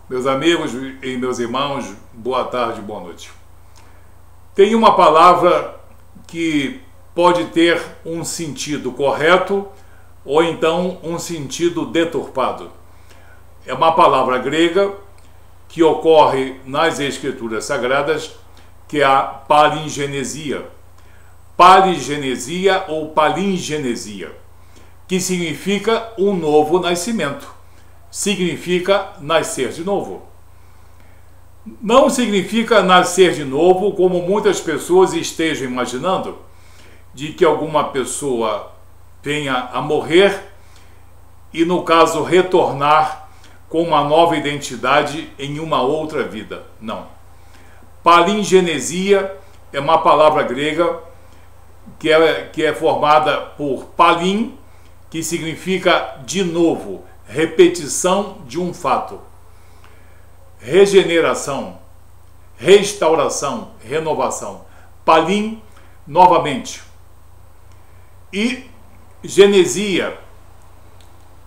Meus amigos e meus irmãos, boa tarde, boa noite. Tem uma palavra que pode ter um sentido correto ou então um sentido deturpado. É uma palavra grega que ocorre nas Escrituras Sagradas, que é a palingenesia. Palingenesia ou palingenesia, que significa um novo nascimento. Significa nascer de novo. Não significa nascer de novo como muitas pessoas estejam imaginando, de que alguma pessoa venha a morrer e, no caso, retornar com uma nova identidade em uma outra vida. Não. Palingenesia é uma palavra grega que é formada por palin, que significa de novo, repetição de um fato. Regeneração, restauração, renovação. Palin, novamente. E genesia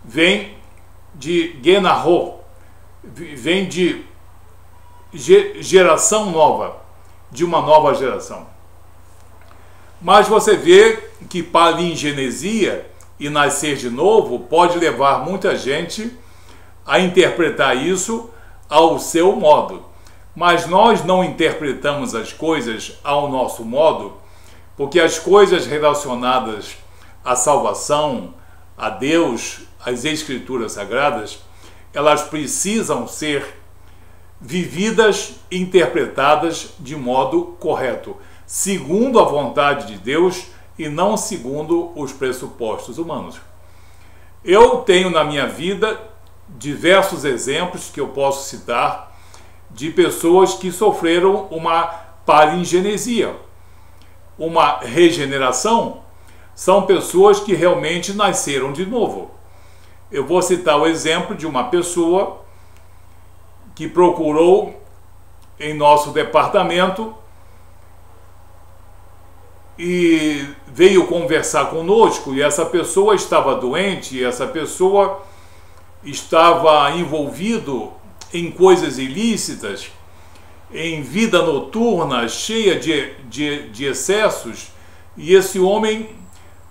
vem de genarro, vem de geração nova, de uma nova geração. Mas você vê que palingenesia e nascer de novo pode levar muita gente a interpretar isso ao seu modo. Mas nós não interpretamos as coisas ao nosso modo, porque as coisas relacionadas à salvação, a Deus, às Escrituras Sagradas, elas precisam ser vividas e interpretadas de modo correto, segundo a vontade de Deus e não segundo os pressupostos humanos. Eu tenho na minha vida diversos exemplos que eu posso citar de pessoas que sofreram uma palingenesia, uma regeneração. São pessoas que realmente nasceram de novo. Eu vou citar o exemplo de uma pessoa que procurou em nosso departamento e veio conversar conosco, e essa pessoa estava doente, e essa pessoa estava envolvido em coisas ilícitas, em vida noturna, cheia de excessos, e esse homem,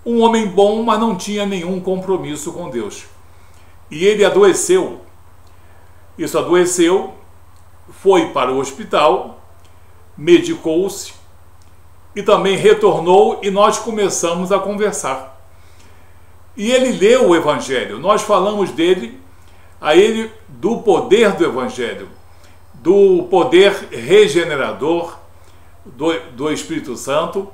um homem bom, mas não tinha nenhum compromisso com Deus. E ele adoeceu. Isso adoeceu, foi para o hospital, medicou-se, e também retornou e nós começamos a conversar. E ele leu o Evangelho, nós falamos a ele do poder do Evangelho, do poder regenerador do Espírito Santo,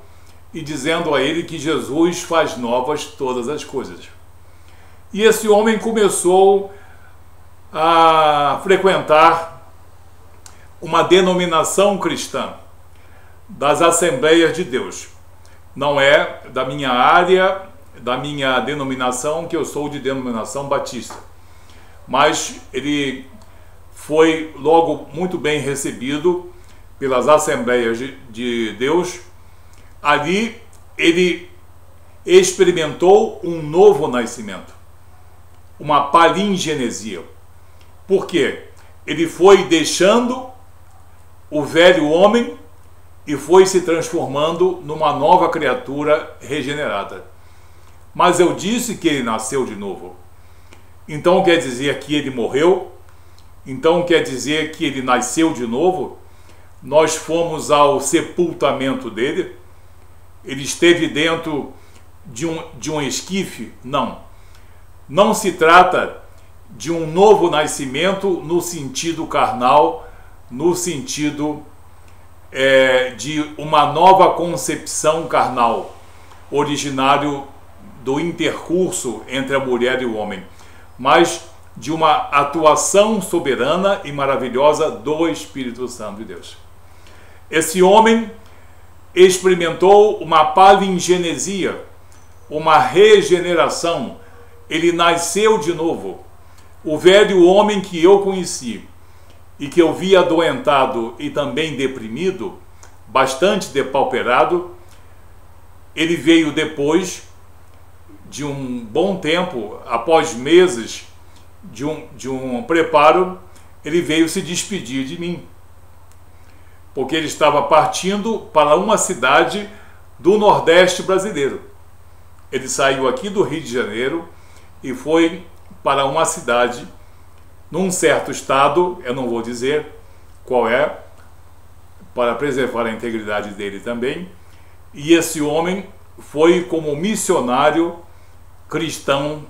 e dizendo a ele que Jesus faz novas todas as coisas. E esse homem começou a frequentar uma denominação cristã, das Assembleias de Deus. Não é da minha área, da minha denominação, que eu sou de denominação batista. Mas ele foi logo muito bem recebido pelas Assembleias de Deus. Ali ele experimentou um novo nascimento, uma palingenesia. Por quê? Ele foi deixando o velho homem e foi se transformando numa nova criatura regenerada. Mas eu disse que ele nasceu de novo. Então quer dizer que ele morreu? Então quer dizer que ele nasceu de novo? Nós fomos ao sepultamento dele? Ele esteve dentro de um esquife? Não. Não se trata de um novo nascimento no sentido carnal, no sentido de uma nova concepção carnal, originário do intercurso entre a mulher e o homem, mas de uma atuação soberana e maravilhosa do Espírito Santo de Deus. Esse homem experimentou uma palingenesia, uma regeneração. Ele nasceu de novo. O velho homem que eu conheci e que eu vi adoentado e também deprimido, bastante depauperado, ele veio depois de um bom tempo, após meses de um preparo, ele veio se despedir de mim, porque ele estava partindo para uma cidade do Nordeste brasileiro. Ele saiu aqui do Rio de Janeiro e foi para uma cidade num certo estado, eu não vou dizer qual é, para preservar a integridade dele também, e esse homem foi como missionário cristão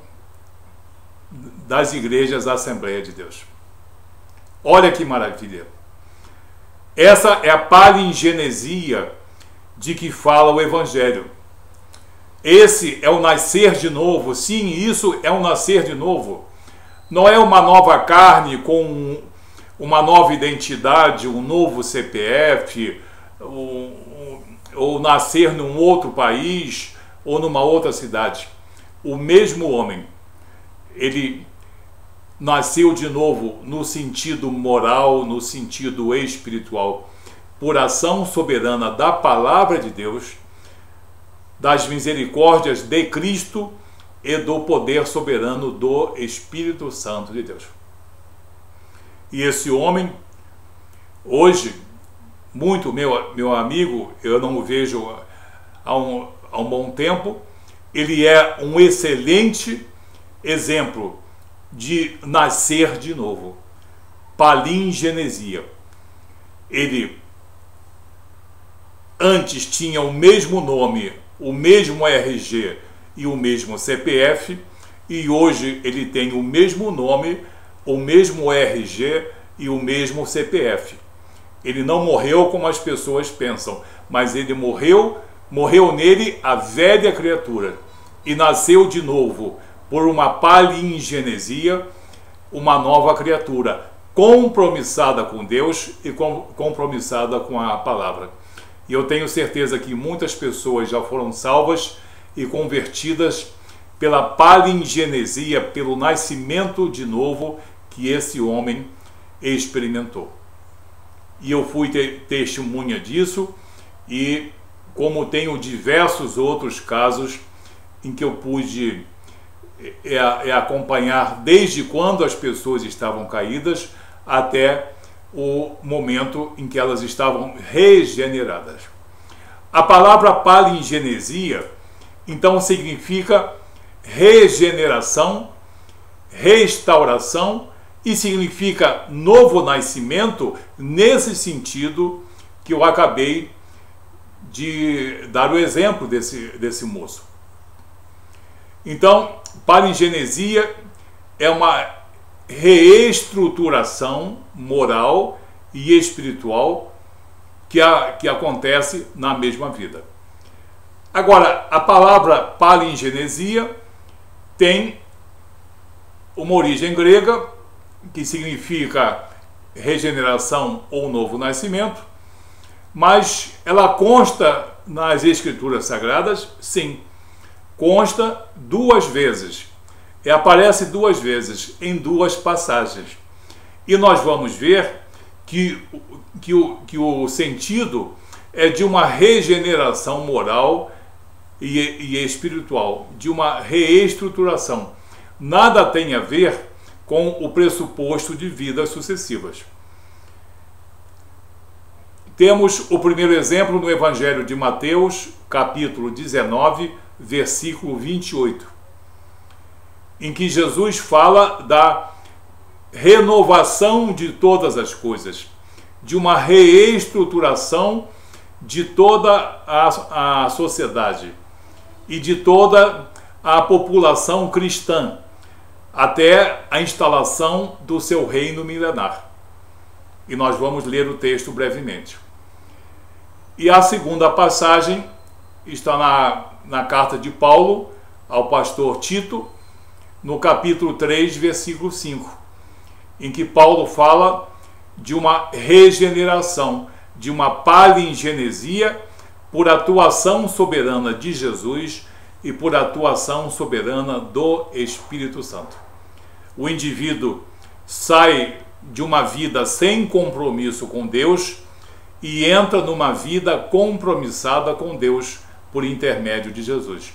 das igrejas da Assembleia de Deus. Olha que maravilha! Essa é a palingenesia de que fala o Evangelho. Esse é o nascer de novo. Sim, isso é um nascer de novo. Não é uma nova carne com uma nova identidade, um novo CPF, ou nascer num outro país ou numa outra cidade. O mesmo homem, ele nasceu de novo no sentido moral, no sentido espiritual, por ação soberana da palavra de Deus, das misericórdias de Cristo e do poder soberano do Espírito Santo de Deus. E esse homem, hoje, muito meu amigo, eu não o vejo há um bom tempo, ele é um excelente exemplo de nascer de novo, palingenesia. Ele antes tinha o mesmo nome, o mesmo RG e o mesmo CPF, e hoje ele tem o mesmo nome, o mesmo RG e o mesmo CPF. Ele não morreu como as pessoas pensam, mas ele morreu nele a velha criatura e nasceu de novo por uma palingenesia, uma nova criatura, compromissada com Deus e compromissada com a palavra. E eu tenho certeza que muitas pessoas já foram salvas e convertidas pela palingenesia, pelo nascimento de novo que esse homem experimentou. E eu fui testemunha disso, e como tenho diversos outros casos em que eu pude acompanhar desde quando as pessoas estavam caídas até o momento em que elas estavam regeneradas. A palavra palingenesia, então, significa regeneração, restauração, e significa novo nascimento, nesse sentido que eu acabei de dar o exemplo desse moço. Então, palingenesia é uma reestruturação moral e espiritual que acontece na mesma vida. Agora, a palavra palingenesia tem uma origem grega, que significa regeneração ou novo nascimento, mas ela consta nas Escrituras Sagradas, sim, consta duas vezes, e aparece duas vezes em duas passagens. E nós vamos ver que o sentido é de uma regeneração moral e espiritual, de uma reestruturação. Nada tem a ver com o pressuposto de vidas sucessivas. Temos o primeiro exemplo no Evangelho de Mateus, capítulo 19, versículo 28, em que Jesus fala da renovação de todas as coisas, de uma reestruturação de toda a sociedade e de toda a população cristã, até a instalação do seu reino milenar. E nós vamos ler o texto brevemente. E a segunda passagem está na carta de Paulo ao pastor Tito, no capítulo 3, versículo 5, em que Paulo fala de uma regeneração, de uma palingenesia por atuação soberana de Jesus e por atuação soberana do Espírito Santo. O indivíduo sai de uma vida sem compromisso com Deus e entra numa vida compromissada com Deus por intermédio de Jesus.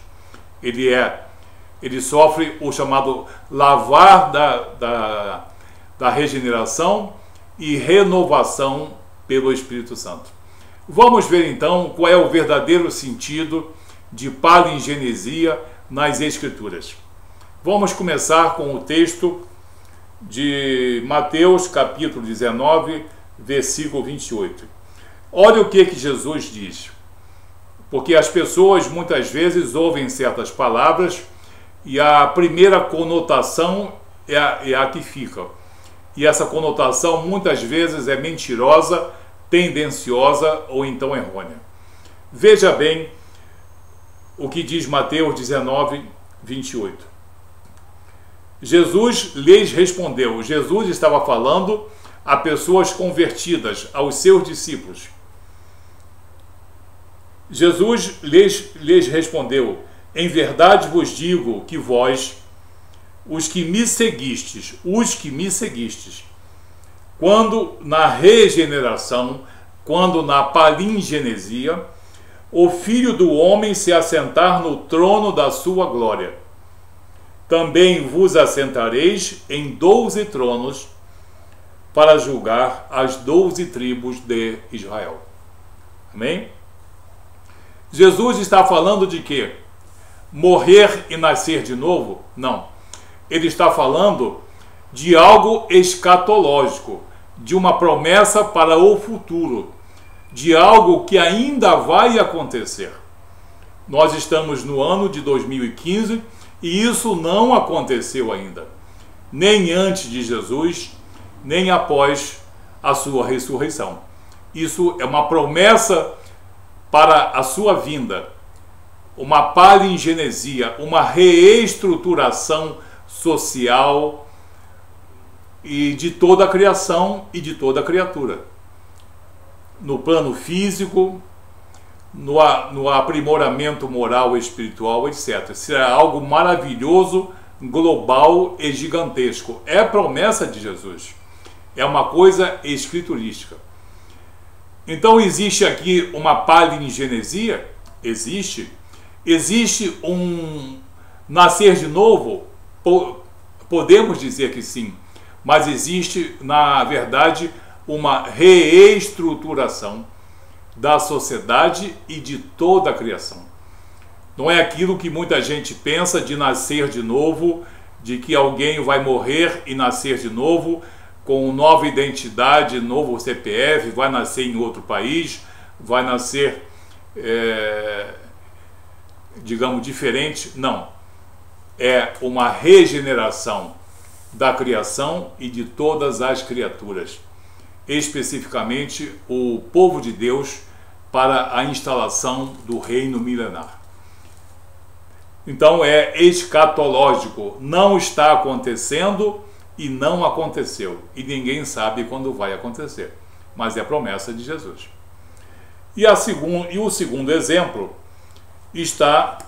Ele sofre o chamado lavar da regeneração e renovação pelo Espírito Santo. Vamos ver então qual é o verdadeiro sentido de palingenesia nas Escrituras. Vamos começar com o texto de Mateus capítulo 19, versículo 28. Olha o que Jesus diz, porque as pessoas muitas vezes ouvem certas palavras e a primeira conotação é a que fica. E essa conotação muitas vezes é mentirosa, tendenciosa ou então errônea. Veja bem o que diz Mateus 19, 28. Jesus lhes respondeu. Jesus estava falando a pessoas convertidas, aos seus discípulos. Jesus lhes respondeu: em verdade vos digo que vós, os que me seguistes, quando na regeneração, quando na palingenesia, o Filho do Homem se assentar no trono da sua glória, também vos assentareis em 12 tronos para julgar as 12 tribos de Israel. Amém? Jesus está falando de quê? Morrer e nascer de novo? Não. Ele está falando de algo escatológico, de uma promessa para o futuro, de algo que ainda vai acontecer. Nós estamos no ano de 2015 e isso não aconteceu ainda, nem antes de Jesus, nem após a sua ressurreição. Isso é uma promessa para a sua vinda, uma palingenesia, uma reestruturação social e de toda a criação e de toda a criatura, no plano físico, no aprimoramento moral, espiritual, etc. Será algo maravilhoso, global e gigantesco. É promessa de Jesus, é uma coisa escriturística. Então existe aqui uma palingenesia? Existe um nascer de novo? Podemos dizer que sim, mas existe, na verdade, uma reestruturação da sociedade e de toda a criação. Não é aquilo que muita gente pensa de nascer de novo, de que alguém vai morrer e nascer de novo, com nova identidade, novo CPF, vai nascer em outro país, vai nascer, digamos, diferente. Não. É uma regeneração da criação e de todas as criaturas, especificamente o povo de Deus, para a instalação do reino milenar. Então é escatológico, não está acontecendo e não aconteceu, e ninguém sabe quando vai acontecer, mas é promessa de Jesus. E o segundo exemplo está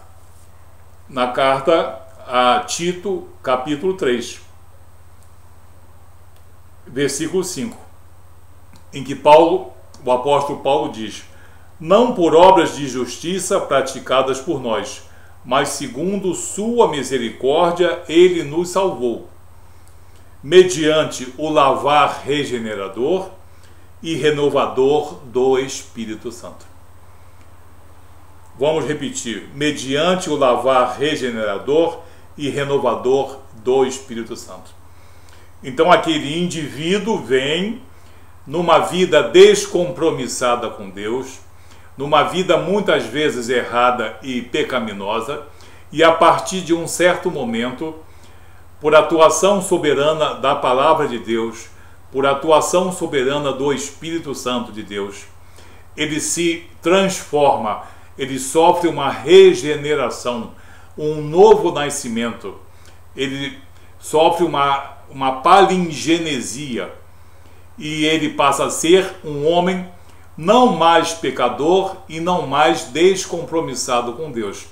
na carta a Tito, capítulo 3, versículo 5, em que o apóstolo Paulo diz: não por obras de justiça praticadas por nós, mas segundo sua misericórdia ele nos salvou, mediante o lavar regenerador e renovador do Espírito Santo. Vamos repetir: mediante o lavar regenerador e renovador do Espírito Santo. Então aquele indivíduo vem numa vida descompromissada com Deus, numa vida muitas vezes errada e pecaminosa, e a partir de um certo momento, por atuação soberana da palavra de Deus, por atuação soberana do Espírito Santo de Deus, ele se transforma, ele sofre uma regeneração, um novo nascimento, ele sofre uma palingenesia, e ele passa a ser um homem não mais pecador e não mais descompromissado com Deus,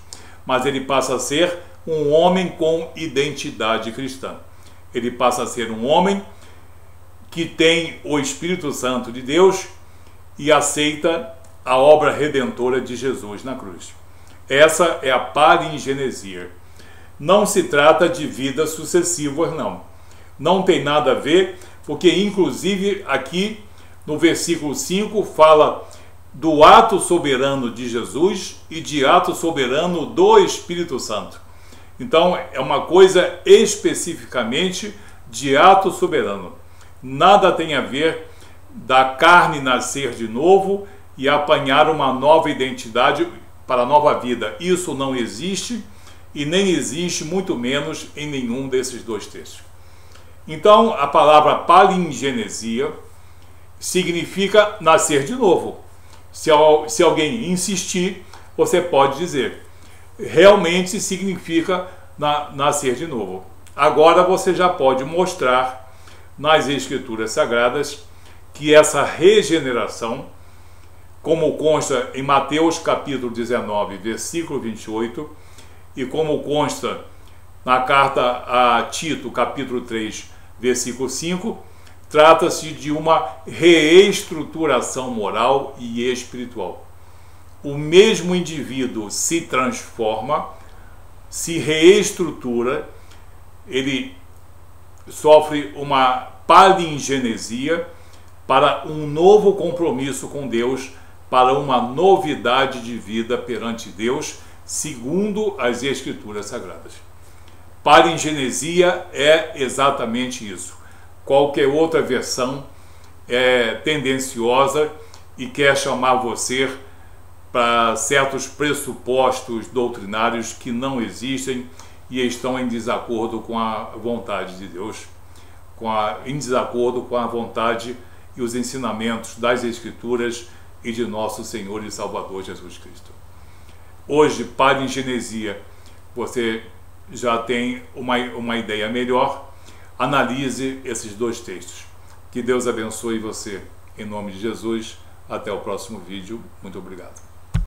mas ele passa a ser um homem com identidade cristã. Ele passa a ser um homem que tem o Espírito Santo de Deus e aceita a obra redentora de Jesus na cruz. Essa é a palingenesia. Não se trata de vidas sucessivas, não. Não tem nada a ver, porque inclusive aqui no versículo 5 fala do ato soberano de Jesus e de ato soberano do Espírito Santo. Então é uma coisa especificamente de ato soberano. Nada tem a ver da carne nascer de novo e apanhar uma nova identidade para a nova vida. Isso não existe e nem existe, muito menos, em nenhum desses dois textos. Então a palavra palingenesia significa nascer de novo. Se alguém insistir, você pode dizer, realmente significa nascer de novo. Agora você já pode mostrar nas Escrituras Sagradas que essa regeneração, como consta em Mateus capítulo 19, versículo 28, e como consta na carta a Tito, capítulo 3, versículo 5, trata-se de uma reestruturação moral e espiritual. O mesmo indivíduo se transforma, se reestrutura, ele sofre uma palingenesia para um novo compromisso com Deus, para uma novidade de vida perante Deus, segundo as Escrituras Sagradas. Palingenesia é exatamente isso. Qualquer outra versão é tendenciosa e quer chamar você para certos pressupostos doutrinários que não existem e estão em desacordo com a vontade de Deus, em desacordo com a vontade e os ensinamentos das Escrituras e de nosso Senhor e Salvador Jesus Cristo. Hoje, palingenesia, você já tem uma ideia melhor. Analise esses dois textos. Que Deus abençoe você. Em nome de Jesus. Até o próximo vídeo. Muito obrigado.